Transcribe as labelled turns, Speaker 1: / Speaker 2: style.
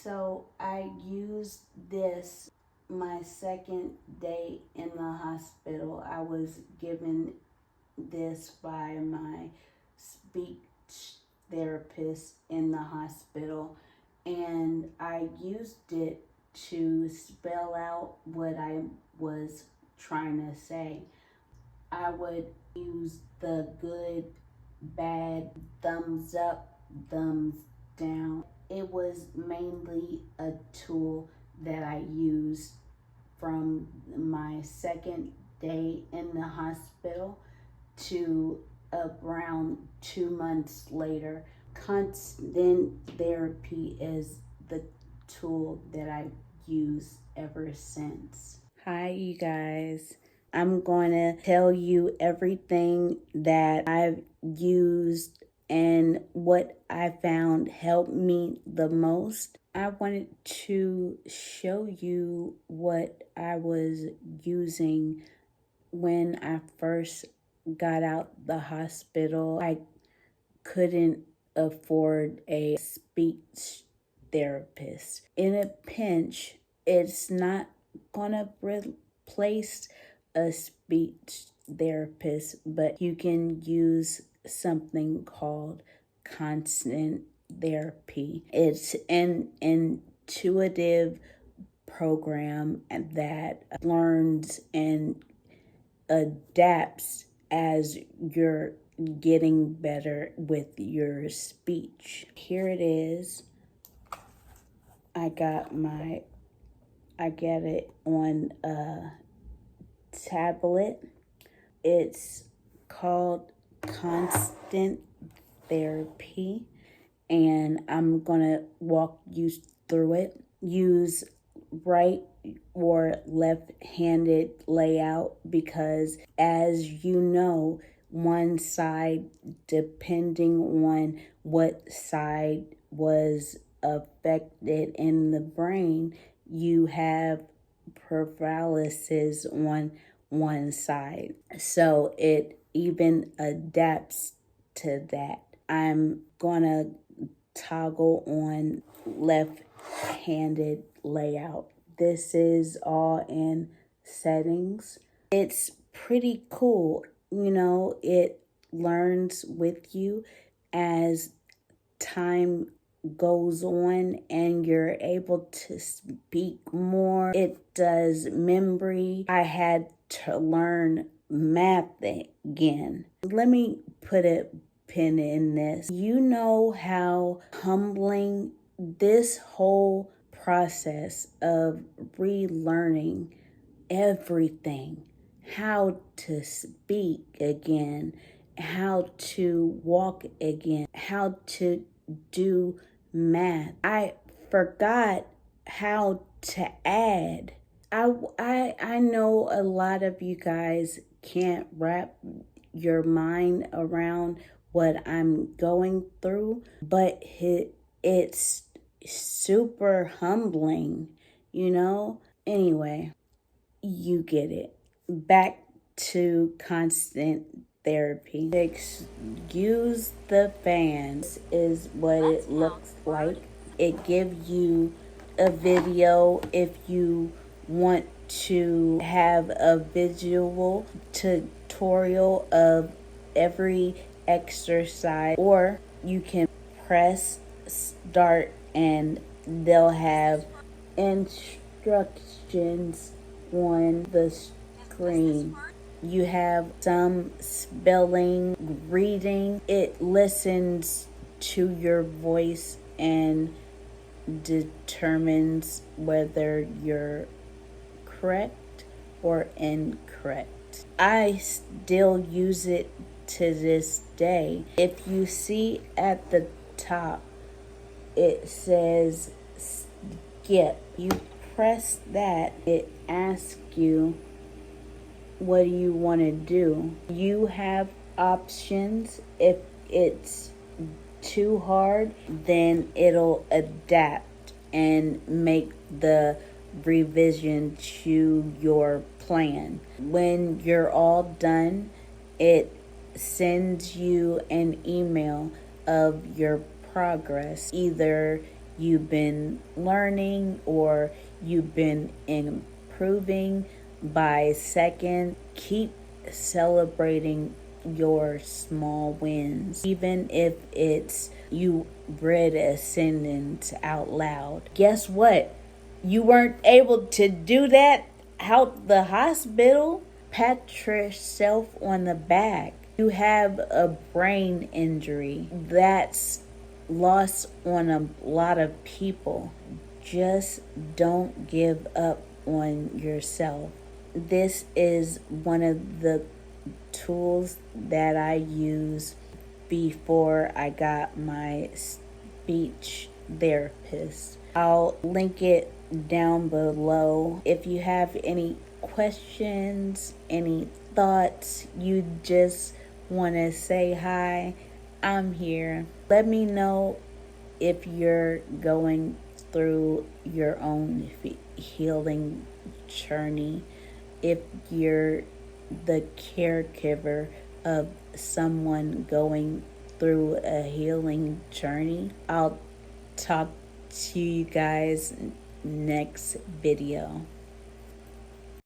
Speaker 1: So I used this my second day in the hospital. I was given this by my speech therapist in the hospital, and I used it to spell out what I was trying to say. I would use the good, bad, thumbs up, thumbs down. It was mainly a tool that I used from my second day in the hospital to around 2 months later. Constant therapy is the tool that I use ever since. Hi, you guys. I'm going to tell you everything that I've used and what I found helped me the most. I wanted to show you what I was using when I first got out the hospital. I couldn't afford a speech therapist. In a pinch, it's not gonna replace a speech therapist, but you can use something called constant therapy. It's an intuitive program that learns and adapts as you're getting better with your speech. Here it is. I got it on a tablet. It's called Constant Therapy, and I'm gonna walk you through it. Use right or left-handed layout because, as you know, one side, depending on what side was affected in the brain, you have paralysis on one side. So it even adapts to that. I'm gonna toggle on left-handed layout. This is all in settings. It's pretty cool. You know, it learns with you as time goes on and you're able to speak more. It does memory. I had to learn math again. Let me put a pin in this. You know how humbling this whole process of relearning everything, how to speak again, how to walk again, how to do math. I forgot how to add. I know a lot of you guys can't wrap your mind around what I'm going through, but it's super humbling, you know? Anyway, you get it. Back to constant therapy. Excuse the fans is what it looks like. It gives you a video if you want to have a visual tutorial of every exercise, or you can press start and they'll have instructions on the screen. You have some spelling, reading. It listens to your voice and determines whether you're correct or incorrect. I still use it to this day. If you see at the top, it says skip. You press that, it asks you, what do you want to do? You have options. If it's too hard, then it'll adapt and make the revision to your plan. When you're all done, it sends you an email of your progress. Either you've been learning or you've been improving by second. Keep celebrating your small wins, even if it's you read a sentence out loud. Guess what? You weren't able to do that out the hospital. Pat yourself on the back. You have a brain injury that's lost on a lot of people. Just don't give up on yourself. This is one of the tools that I use before I got my speech therapist. I'll link it down below. If you have any questions, any thoughts, you just want to say hi, I'm here. Let me know if you're going through your own healing journey, if you're the caregiver of someone going through a healing journey. I'll talk to you guys next video.